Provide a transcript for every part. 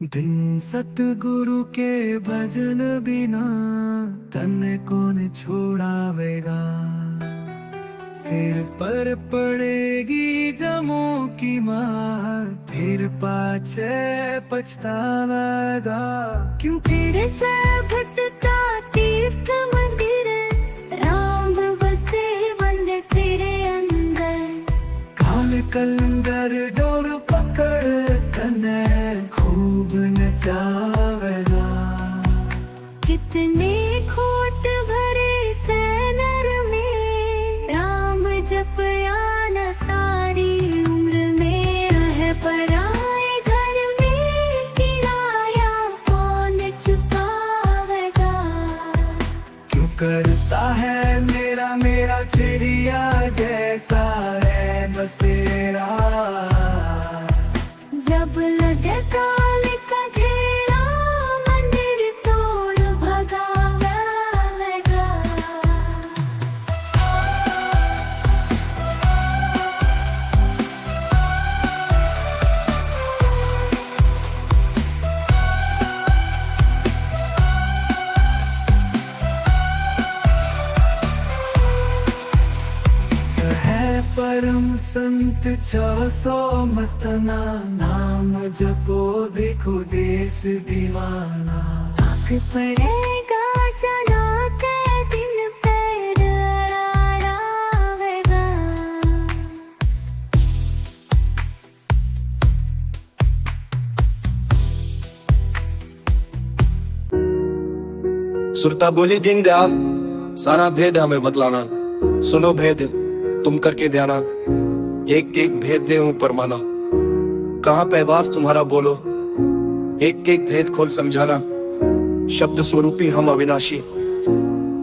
बिन सतगुरु के भजन बिना तन कौन छोड़ावेगा। सिर पर पड़ेगी जमों की मार, फिर पाछे पछतावेगा। क्यों तेरे से भटका तीर्थ मंदिर, राम बसे बंदे तेरे अंदर। काल कलंदर डोर पकड़ कने खूब नचावेगा। कितने खोट भरे सैनर में, राम जपया न सारी उम्र में। रह पराए घर में किराया कौन चुकावेगा। क्यों करता है मेरा मेरा चिड़िया जैसा है बसेरा। जब लगे काल का घेरा, मंदिर तोड़ भगावेगा। है परम संत 600 मस्तना, नाम जपो देखो देश दीवाना। आँख पड़ेगा जना के दिन, पैर अड़ावेगा। सुरता बोली दीनदयाल, सारा भेद हमें बतलाना। सुनो भेद तुम करके ध्याना, एक एक भेद दे ऊपर माना। कहाँ पे वास तुम्हारा बोलो, एक एक भेद खोल समझाना। शब्द स्वरूपी हम अविनाशी,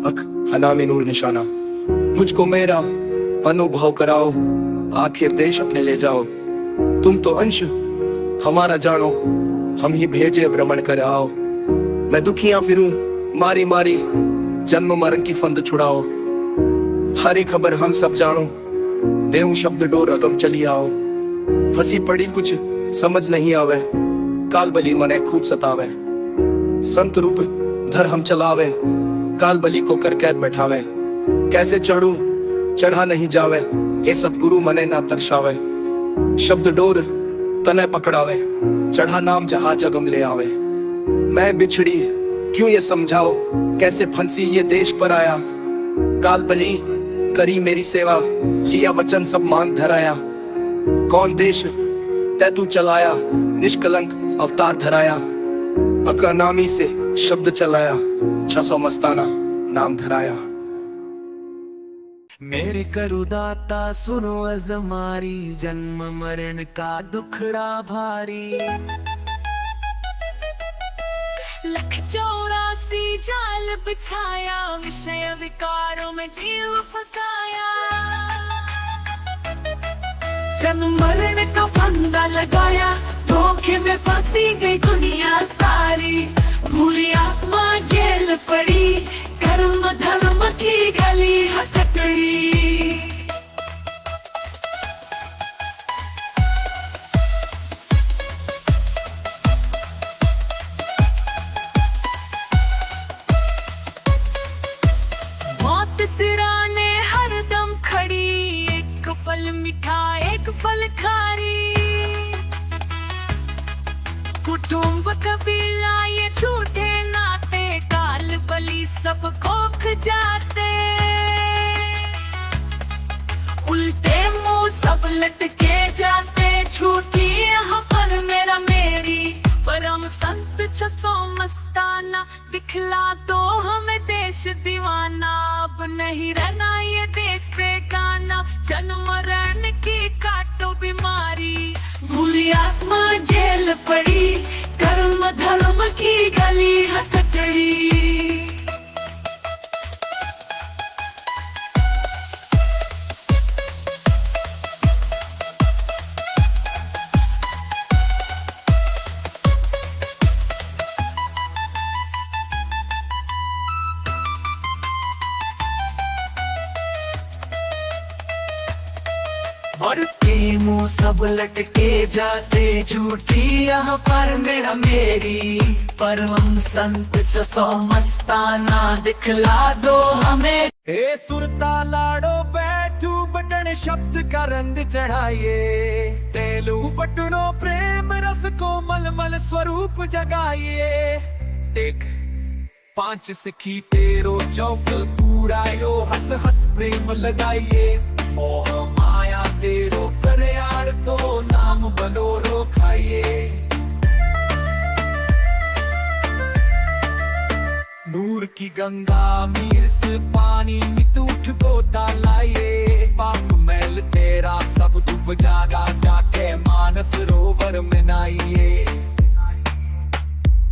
अख हनामी नूर निशाना। मुझको मेरा अनुभव कराओ, आखिर देश अपने ले जाओ। तुम तो अंश हमारा जानो, हम ही भेजे भ्रमण कर आओ। मैं दुखियां फिरूं मारी मारी, जन्म मरण की फंद छुड़ाओ। थारी खबर हम सब जानो, देऊं शब्द डोर तुम चली आओ। फंसी पड़ी कुछ समझ नहीं आवे, काल बली मने खूब सतावे। संत रूप धर हम चलावे, काल बली को कर कैद बैठावे। कैसे चढ़ूं चढ़ा नहीं जावे, ये सतगुरु मने ना तरसावे। शब्द डोर तने पकड़ावे, चढ़ा नाम जहाज अगम ले आवे। मैं बिछड़ी क्यों ये समझाओ, कैसे फंसी ये देश पर आया। काल बली करी मेरी सेवा, लिया वचन सब मान धराया। कौन देश तै तू चलाया, निष्कलंक अवतार धराया। अका नामी से शब्द चलाया, 600 मस्ताना नाम धराया। मेरे करु दाता सुनो अजमारी, जन्म मरण का दुखड़ा भारी। लख 84 जाल बिछाया, विषय विकारों में जीव फसाया। जन्म मरण का फंदा लगाया, धोखे में फंसी गई दुनिया सारी। भूली आत्मा जेल पड़ी, कर्म धर्म की गली हथकड़ी। सिराने हरदम खड़ी, एक फल मीठा एक फल खारी। कुटुंब कबीला ये छूटे नाते, काल बली सब खोख जाते। उल्टे मुंह सब लटके जाते, झूठी यहाँ पर मेरा मेरी। परम संत 600 मस्ताना, दिखला दो हमें देश दीवाना। अब नहीं रहना ये देश बेगाना, जन्म मरण की काटो बीमारी। भूली आत्मा जेल पड़ी, कर्म धर्म की गली हथकड़ी। और के मुंह सब लटके जाते झूठी यहाँ पर मेरा मेरी परम संत सो मस्ताना दिखला दो हमें। ए सुरता लाड़ो बैठू बटन शब्द का रंग चढ़ाइए, तेलू बटनों प्रेम रस को मलमल स्वरूप जगाइए। देख 5 सिक्की तेरो चौक पूरायो, हंस हंस प्रेम लगाइए। मोह माया तेरो कर यार तो नाम बनोरो खाइए। नूर की गंगा मीर से पानी मित उठ गोता लाइए। पाप मैल तेरा सब डूब जागा, जाके मानस रोवर में नाइए।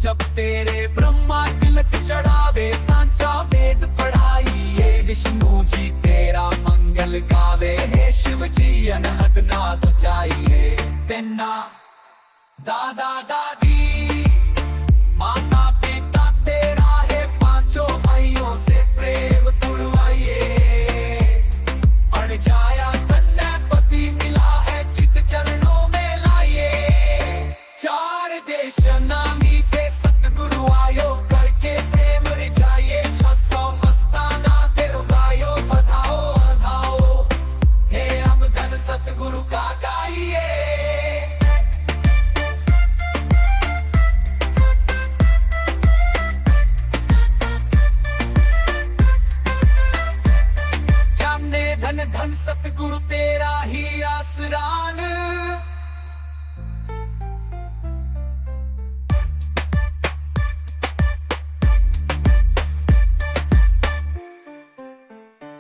जब तेरे ब्रह्मा तिलक चढ़ावे सांचा वेद पढ़ाइए। विष्णु जी तेरा मंगल गावे, हे शिव जी अनहद नाद चाहिए। तेना दादा दादी माता पिता तेरा है, पांचों भाइयों से प्रेम तुड़वाइए। अड़ जाया कन्या पति मिला है, चित चरणों में लाइए। 4 देश नामी से सतगुरु आयो, करके प्रेम रिझाइए। 600 मस्ताना तेरो गायो, बधाओ बधाओ हे हम धन सतगुरु का गाइए। जामने धन धन सतगुरु तेरा ही आसरान।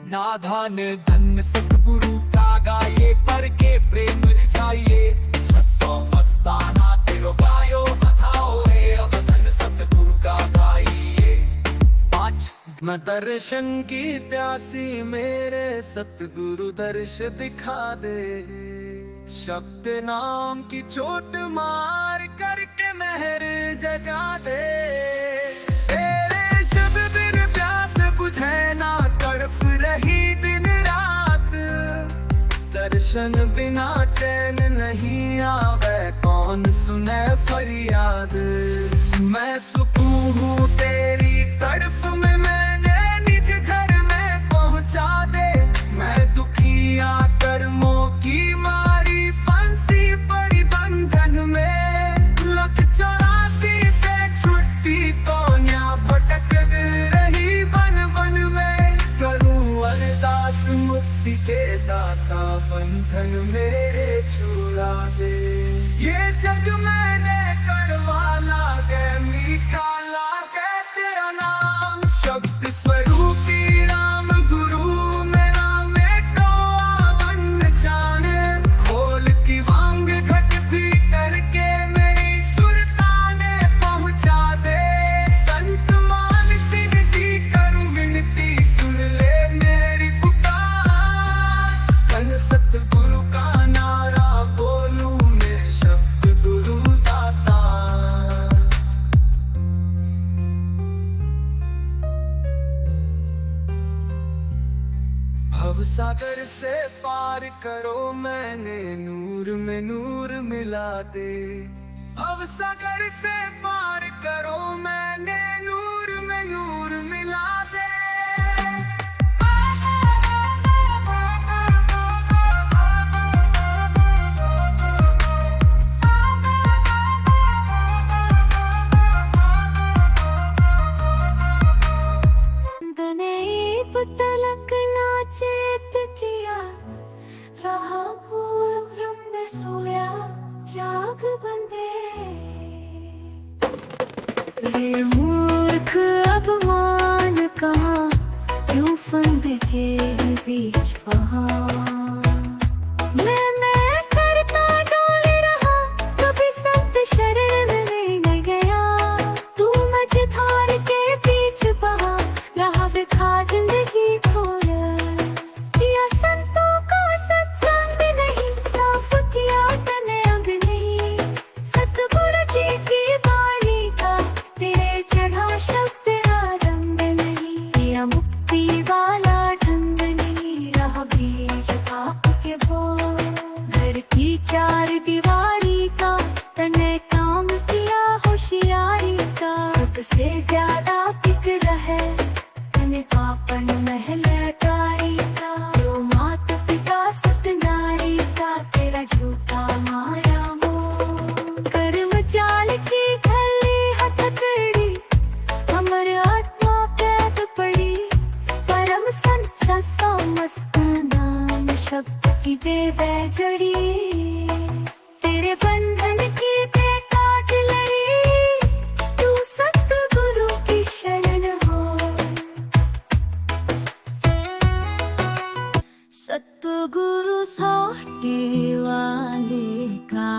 नाधान धन सतगुरु का गाइए, पर के प्रेम रिझाइए। 600 मस्ताना तेरो गायो, बधाओ हे अब धन सतगुरु का गाइए। 5 मैं दर्शन की प्यासी मेरे सतगुरु दर्श दिखा दे। शब्द नाम की चोट मार करके मेहर जगा दे। तेरे शब्द बिन प्यास बुझे ना, तड़प रही दिन रात। दर्शन बिना चैन नहीं आवे, कौन सुने फरियाद। मैं सुकून हूँ तेरी तड़प में, मैंने निज घर में पहुँचा दे। मैं दुखिया कर्मों की मारी फंसी पड़ी बंधन में। 184 से छुट्टी तो न्या भटक रही बन बन में। करूं अरदास मुक्ति के दाता, बंधन मेरे छुड़ा दे। ये जग मैंने करवाला गए, मीठा लागे तेरा नाम। शब्द स्वरूपी राम गुरु मेरा मेटो आवन जाने। खोल की वांग घट भी करके मेरी सुरताने पहुंचा दे। संत मान सिंह जी करूं विनती, सुन ले मेरी पुकार। धन सतगुरु का नारा बोलूं, मेरे शब्द गुरु दाता। भव सागर से पार करो, मैंने नूर में नूर मिला दे। भव सागर से पार करो, मैंने नूर में नूर मिला दे। दनेप तलक नाचेत किया, रहा भूल ब्रह्म सोया जाग बंदे। ये मूर्ख अपमान कहाँ, क्यों फंद के बीच वहाँ। मैं करता डोल रहा, कभी संत शरण में नहीं गया। तू मझधार के बीच बहा, रहा बिखा जिंदगी खोल। या संतों का सत्संग नहीं, साफ किया तन अंग नहीं। सतगुरु जी की वाणी का तेरे चढ़ा शब्द आरंभ नहीं। या मुक्ति वाला ढंग नहीं, रहा बीच से ज्यादा फिक्र है तने पापन महल अटारी का, जो मात पिता सतनारी का तेरा झूठा माया मोह। कर्म चाल की खली हथकड़ी हमर आत्मा कैद पड़ी, परम संचा समस्त नाम शब्द की दे जड़ी, तेरे बंधन की दे काट लड़ी, तू सतगुरु की शरण हो। सतगुरु सौटे वाले का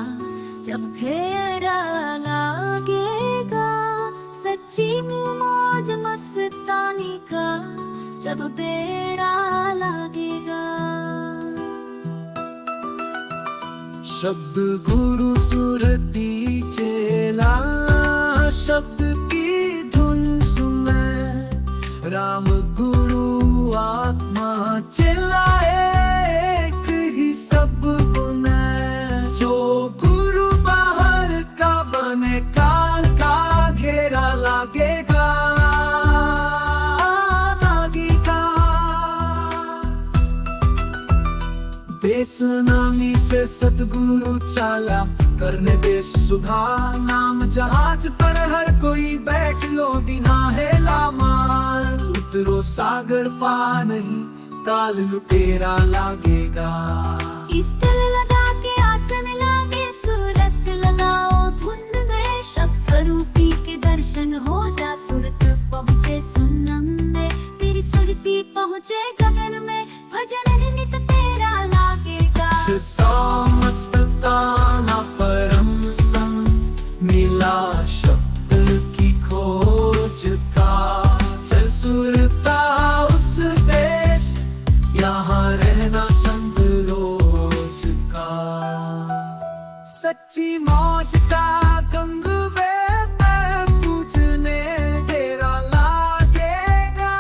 जब फेरा लागेगा, सच्ची मौज मस्तानी का जब बेड़ा लागेगा। शब्द गुरु सुरती चेला, शब्द की धुन सुने, राम गुरु आत्मा चेला एक ही सब गुने, जो गुरु बाहर का बने काल का घेरा लागेगा। बेसनामी से सतगुरु चाला, करने देश सुधार नाम जहाज पर हर कोई बैठ लो बिना हेला मार, उतरो सागर पार नहीं ताल लुटेरा लागेगा। स्थल लगा के आसन लागे, सूरत लगाओ धुन गए, शब्द स्वरूपी के दर्शन हो जा, सुरत पहुँचे सुनम में, तेरी सुरती पहुँचे गगन में, भजन नित तेरा लागेगा। समस्त ताना परम संग मिला, शब्द की खोज का चल सुरता उस देश, यहाँ रहना चंद रोज का। सच्ची मौज का गंग में पूजने डेरा लागेगा।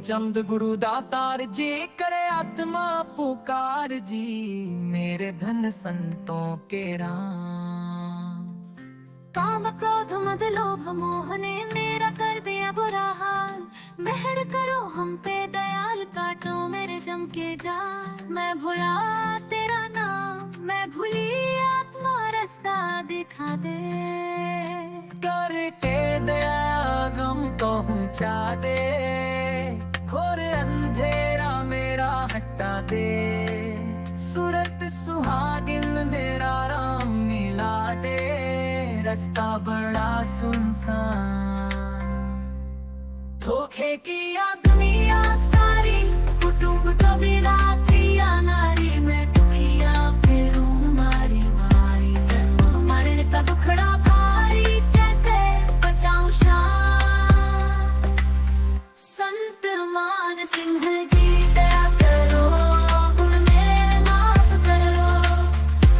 चंद गुरु दातार जी करे आत्मा पुकार जी, मेरे धन संतों के राम। काम क्रोध मद लोभ मोह ने मेरा कर दिया बुरा हाल, मेहर करो हम पे दयाल, काटो मेरे जम के जाल। मैं भुला तेरा नाम, मैं भूली आत्मा, रास्ता दिखा दे, करके दया गम पहुँचा दे, घोर अंधेरा मेरा हटा दे, सूरत सुहागिन मेरा राम मिला दे, रास्ता बड़ा सुनसान। धोखे किया दुनिया सारी, कुटुंब कबीला थी नारी, मैं दुखिया फिरूं मारी मारी, जन्म मरण का दुखड़ा भारी, कैसे बचाऊं शान। संत मान सिंह जी दया करो, गुण मेरे माफ करो,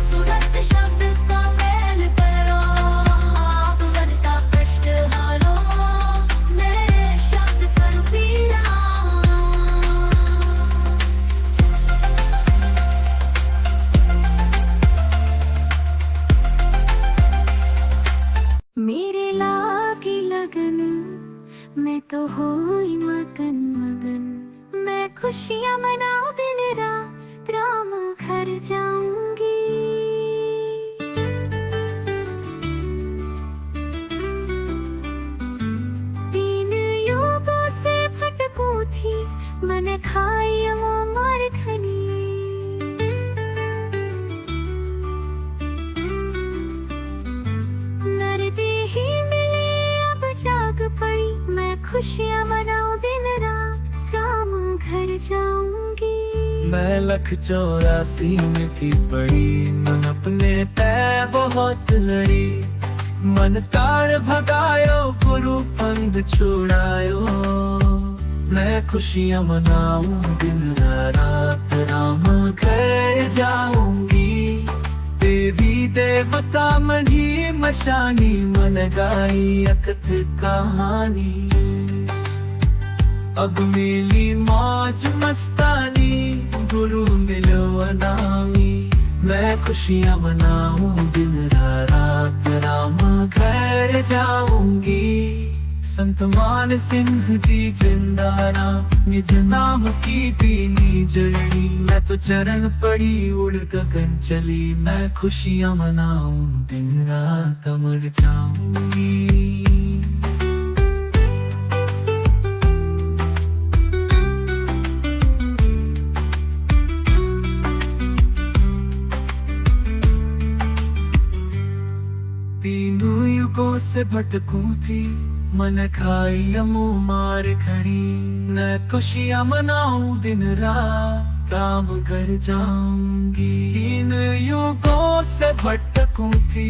सूरत शब्द का मेल करो, आप बनता कष्ट हारो, मेरे शब्द स्वरूपी राम। मेरे लागी लगन मैं तो होई मगन मगन, मैं खुशियाँ मनाऊं दिन रात, राम घर जाऊंगी। तीन युगों से भटकूं थी, मैंने खाई वो मार खनी, नरदी ही मिली अब जाग पड़ी, मैं खुशियाँ मनाऊं दिन रात, राम घर जाऊंगी। मैं 184 में थी पड़ी, मन अपने तय बहुत लड़ी, मन ताड़ भगायो गुरु पंथ छुड़ायो, मैं खुशियाँ मनाऊं दिन रात, राम घर जाऊंगी। देवी देवता मनी मशानी मन गाई अकथ कहानी अब मिली मौज मस्तानी गुरु मिलो अनामी मैं खुशियां मनाऊं दिन रात राम घर जाऊंगी संत मान सिंह जी जिंदाना निज नाम की दीनी जरनी मैं तो चरण पड़ी उड़ गगन चली मैं खुशियां मनाऊं दिन रात अमर जाऊंगी। तीनों युगों से भटकूं थी मन खाई मुँह मार खड़ी मैं खुशियां मनाऊं दिन रात राम घर जाऊंगी। तीन युगों से भटकूं थी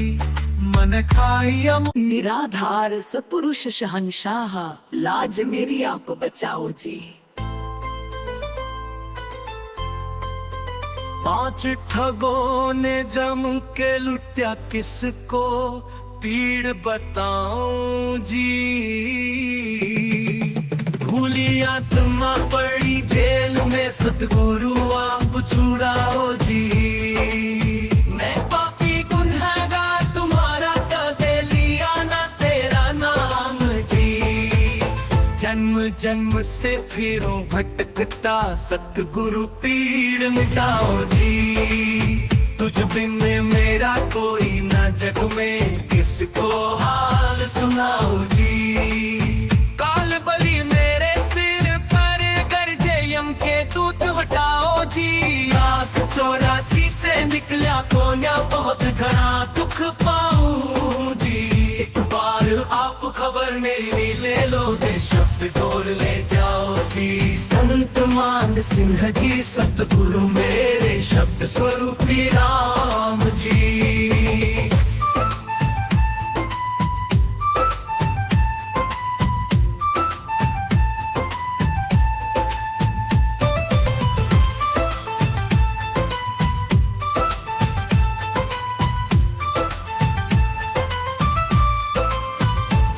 मन खाई निराधार सतपुरुष शहंशाह लाज मेरी आप बचाओ जी। 5 ठगों ने जम के लुट्या किसको पीड़ बताऊं जी भूली आत्मा पड़ी जेल में सतगुरु आप छुड़ाओ जी। मैं पापी गुनहगार तुम्हारा कदे लिया ना तेरा नाम जी जन्म जन्म से फिरूं भटकता सतगुरु पीड़ मिटाओ जी। तुझ बिन मेरा कोई न जग में किसको हाल सुनाओ जी। काल बलि मेरे सिर पर गरजे यम के दूत हटाओ जी। 84 से निकला कोन्या बहुत घना दुख पाऊं जी। एक बार आप खबर मेरी ले लो दे शब्द डोर ले जाओ जी। संत मान सिंह जी सतगुरु मेरे शब्द स्वरूपी राम जी।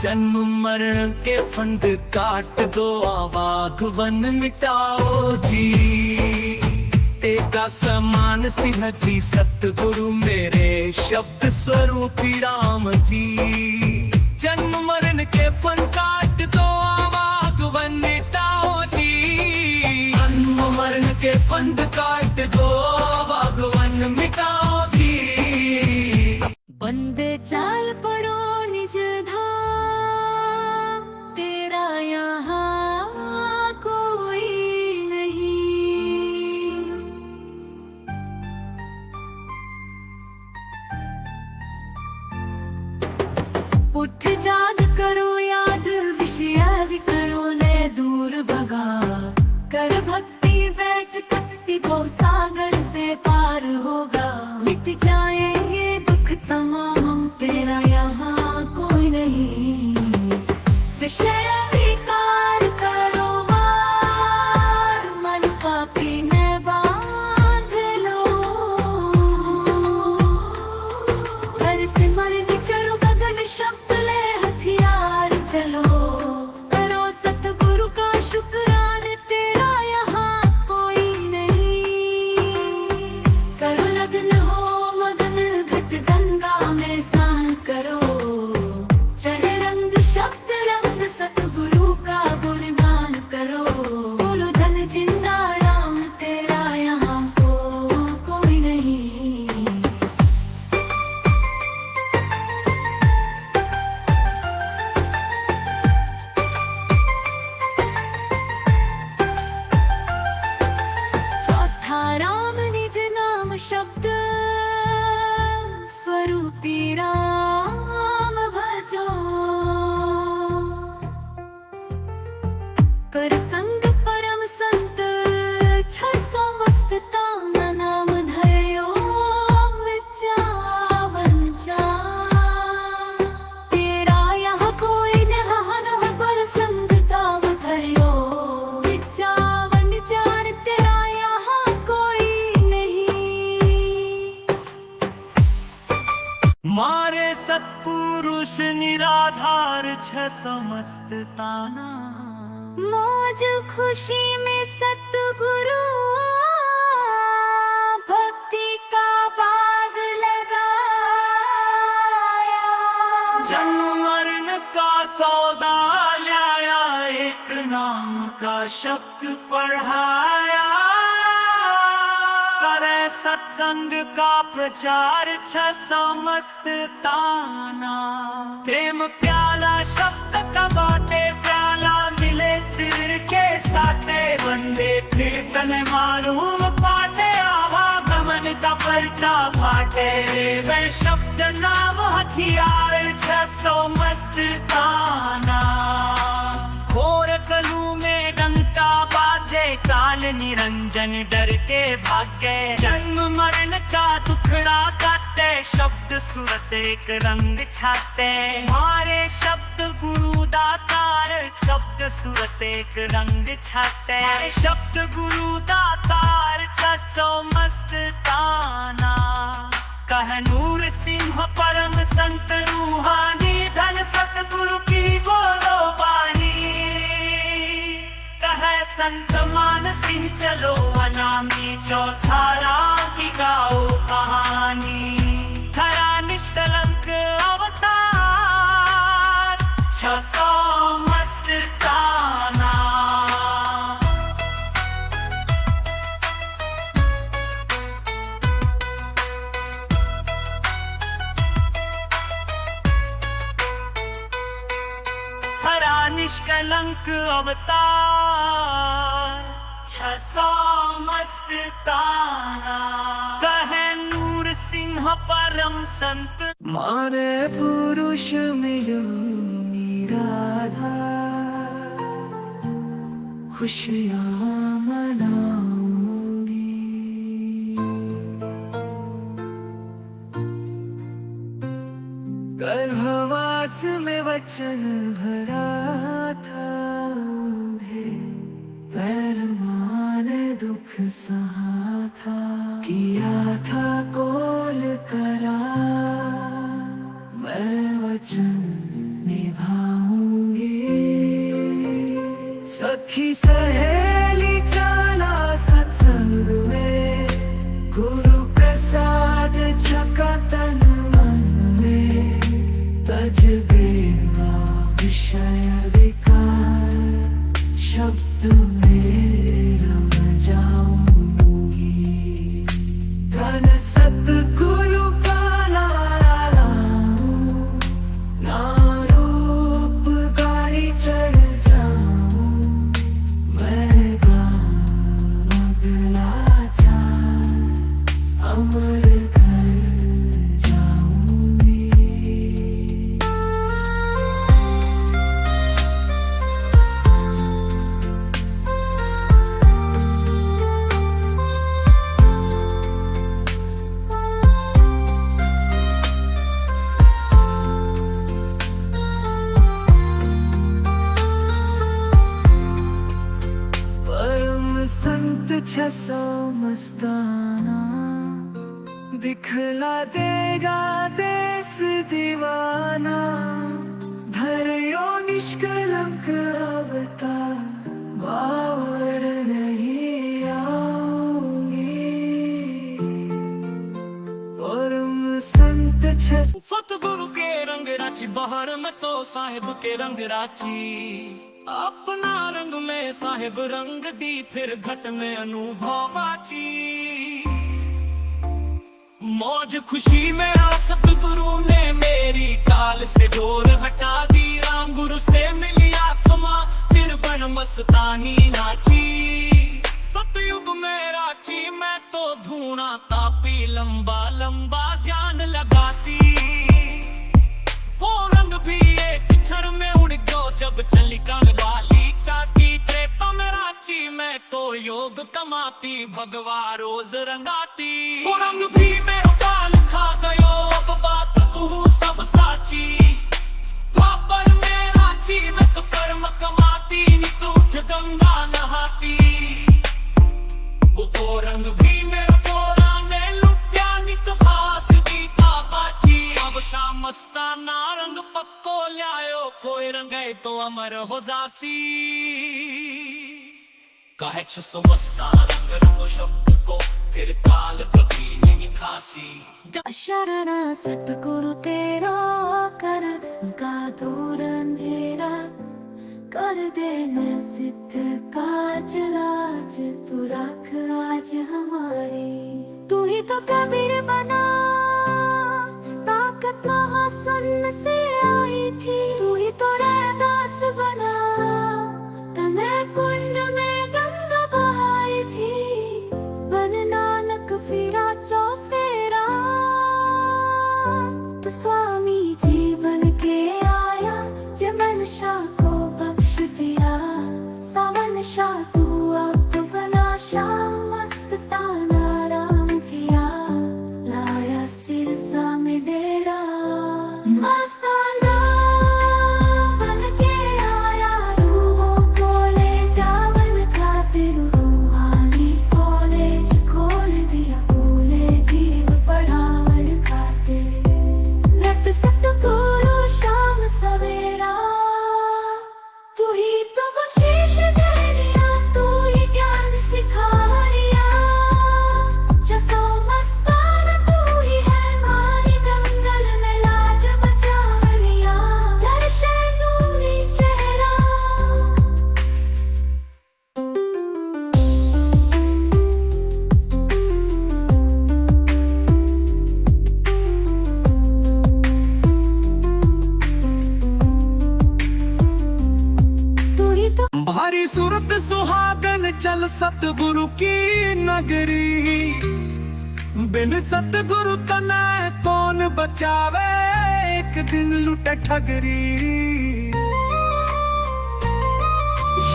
जन्म मरण के फंद काट दो आवाग वन मिटाओ जी। तेगा समान सिंह जी सतगुरु मेरे शब्द स्वरूपी राम जी। जन्म मरण के फंद काट दो आवाग वन मिटाओ जी। जन्म मरण के फंद काट दो आवाग वन मिटाओ जी। बंदे चाल पड़ो निज धाम तेरा यहाँ कोई नहीं। उठ जाग करो याद विषय विकरो ने दूर भगा कर भक्ति बैठ कस्ती भव सागर से पार होगा। मिट जाएंगे दुख तमाम तेरा यहाँ कोई नहीं। विषय विकार करो मार मन पापी ने बांध लो। घर से मर चलो गगन शब्द ले हथियार चलो। करो सतगुरु का शुक्रान तेरा यहाँ कोई नहीं। करो लगन हो मगन घट गंगा में स्नान करो। चढ़े रंग शब्द रंग सतगुरु का गुणगान करो। बोलो धन जिंदा राम तेरा यहाँ कोई नहीं। चौथा राम निज नाम शब्द स्वरूपी राम भजो। कर संग परम संत 600 मस्तता नाम धयो विचावन जा। तेरा यहाँ कोई नहान पर संग ताम धयो विचावन जान तेरा यहाँ कोई नहीं। मारे सत्पुरुष निराधार छ समस्त ताना। मौज खुशी में सतगुरु भक्ति का बाग लगाया। जन्म मरण का सौदा लाया, एक नाम का शब्द पढ़ाया। करे सत्संग का प्रचार छ समस्त ताना। प्रेम प्याला शब्द का बाटे प्याला, मिले सिर के साथे बंदे फिर तन मालूम पाटे। आवागमन का पर्चा फाटे, वे शब्द नाम हथियार छ समस्त ताना। घोर कलू में डंका बाजे, काल निरंजन डर के भागे। जन्म मरण का दुखड़ा काटे, शब्द सुरत एक रंग छाते। मारे शब्द गुरु दातार, शब्द सुरत एक रंग छाते। शब्द गुरु दातार छ समस्त ताना। कह नूर सिंह परम संत रूहानी, धन सतगुरु की बोलो बानी। कह संत मान सिंह चलो अनामी, चौथा राग की गाओ कहानी। खरा निष्कलंक अवतार छ समस्त ताना। खरा निष्कलंक अवतार छ समस्त ताना। कहे नूर सिंह परम संत, मारे पुरुष मिलो निराधार। खुशियाँ मनाऊंगी, गर्भवास में वचन भरा था। पैर माने दुख सहा था, किया था कोल करा। मैं वचन निभाऊंगी। सखी सहेली चला सत्संग में, गुरु प्रसाद छका तन मन में। तज देवा विषय विकार, शब्द में रम जाऊंगी। धन सतगुरु का नारा लाऊं, नारूप गाड़ी चढ़ जाऊं। मैं गाऊं अगला चार, अमर कर जाऊंगी। संत छ समस्ताना, दिखला देगा देश दीवाना। धर्यो निष्कलंक अवतार, बावर नहीं आऊंगी। परम संत छ सतगुरु के रंग राची, बाहर में तो साहिब के रंग राची। अपना रंग में साहिब रंग दी, फिर घट में अनुभवाची। मौज खुशी में आ सतगुरु ने मेरी, काल से डोर हटा दी। राम गुरु से मिली आत्मा, फिर बन मस्तानी नाची। सतयुग में राची मैं तो धूना तापी, लंबा लंबा ध्यान लगाती। वो रंग भी एक क्षण में उड़ गयो, जब चली वाली चाकी। त्रेता में रांची में तो योग कमाती, भगवा रोज रंगाती। वो रंग भी मेरो काल खा गयो, अब बात तू सब साची। द्वापर में रांची में तो कर्म कमाती, नित उठ गंगा नहाती। वो रंग भी मेरो कोरा ने लुटिया, नित भाग गीता बाची। अब शाम मस्ताना रंग पक्को ल्यायो कोई रंगे तो अमर हो जासी कहे 600 मस्ताना रंग रंगो शब्द को फिर काल कभी नहीं खासी शरण सतगुरु तेरा कर का दूर अंधेरा कर देना सिद्ध काज लाज तू रख आज हमारी तू ही तो कबीर बना ताकत महासन से आई थी तू ही तो रैदास बना तने कुंड में गंगा बहाई थी बन नानक फिरा चौफेरा तो स्वामी जीवन के आया जमन शाह को बख्श दिया सावन शाह तू अब बना शाह मस्ताना राम किया लाया सिरसा में डेरा मस्ताना बन के आया रूहों को ले जावन खातिर रूहानी कॉलेज खोल दिया भूले जीव पढ़ावन खातिर नट सतगुरु शाम सवेरा तू ही तो बख्शीश दे दिया तू ही ज्ञान सिखा दिया जसो मस्ताना तू ही है मारी दंगल में लाज बचा लिया दर्शन नूरी चेहरा तू ही तो भारी सूरत सुहागन चल सतगुरु की नगरी बिन सतगुरु तना कौन बचावे एक दिन लुटे ठगरी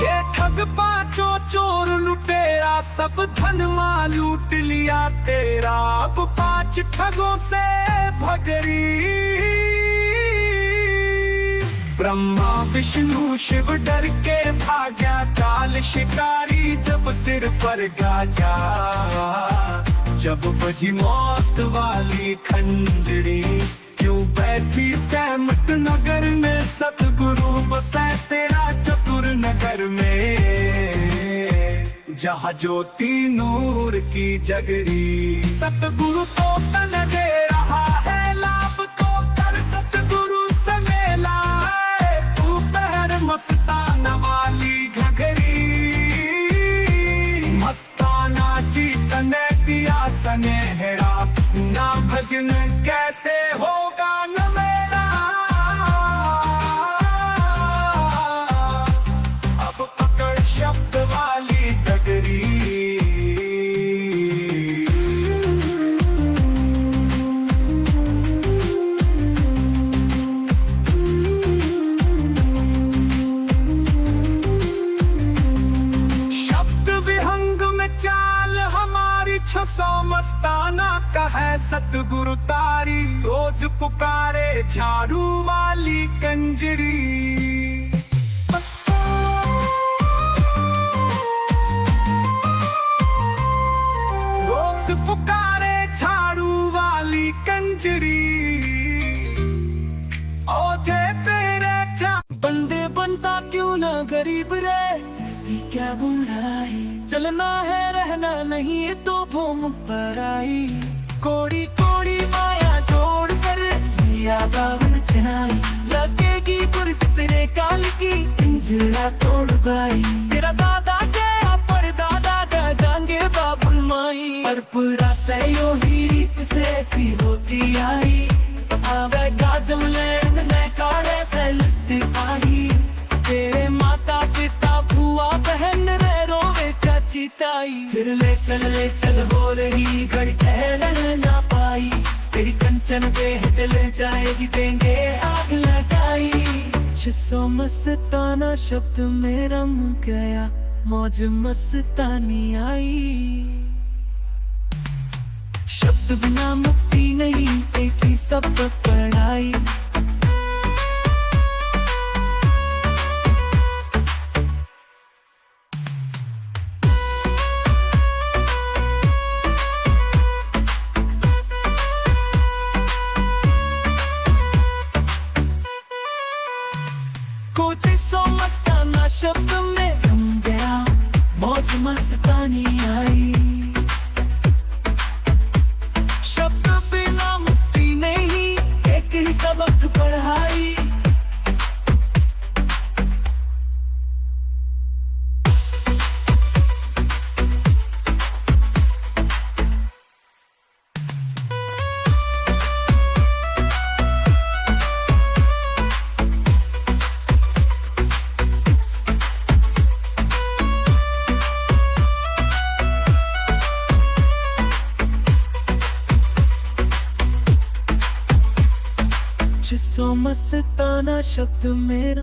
ये ठग पांचो चोर लुटेरा सब धनवा लूट लिया तेरा अब 5 ठगों से भगरी ब्रह्मा विष्णु शिव डर के भाग्या काल शिकारी जब सिर पर गाजा जब बजी मौत वाली खंजरी क्यों बैठी सहमत नगर में सतगुरु बसे तेरा चतुर नगर में जहाँ ज्योति नूर की जगरी सतगुरु तो तन दे रहा है लाभ तो कर सतगुरु से मेला तू पहर मस्ताना वाली घघरी मस्ताना जी तने दिया सनेहरा ना भजन कैसे होगा न मेरा अब पकड़ शब्द वाली डगरी शब्द विहंग में चाल हमारी 600 मस्ताना का है सतगुरु तारी रोज पुकारे झाड़ू वाली कंजरी रोज पुकारे झाड़ू वाली कंजरी ओ जय तेरे जा बंदे बनता क्यों ना गरीब रे ऐसी क्या बुराई चलना है रहना नहीं ये तो भूम पर आई कोड़ी कोड़ी माया जोड़ कर लिया बावन चनाई लगेगी कुर्सी तेरे काल की पिंजरा तोड़ पाई तेरा दादा गया पर दादा का जाएंगे बाबुल माई पर पूरा सयो ही रीत से ऐसी होती आई आवे गाजम लैंड में काड़े से लस्सी आई तेरे माता पिता बुआ बहन रे रोवे चाची ताई फिर ले चल हो रही घड़ी ठहरन ना पाई तेरी कंचन पे चले जाएगी देंगे आग लगाई 600 मस्ताना शब्द में रम गया मौज मस्तानी आई शब्द बिना मुक्ति नहीं एक ही सब पढ़ाई कुछ सो मस्ताना शब्द में रम गया, मौज मस्तानी आई। शब्द बिना मुक्ति नहीं, एक ही सबक पढ़ाई। सो मस्ताना शब्द मेरा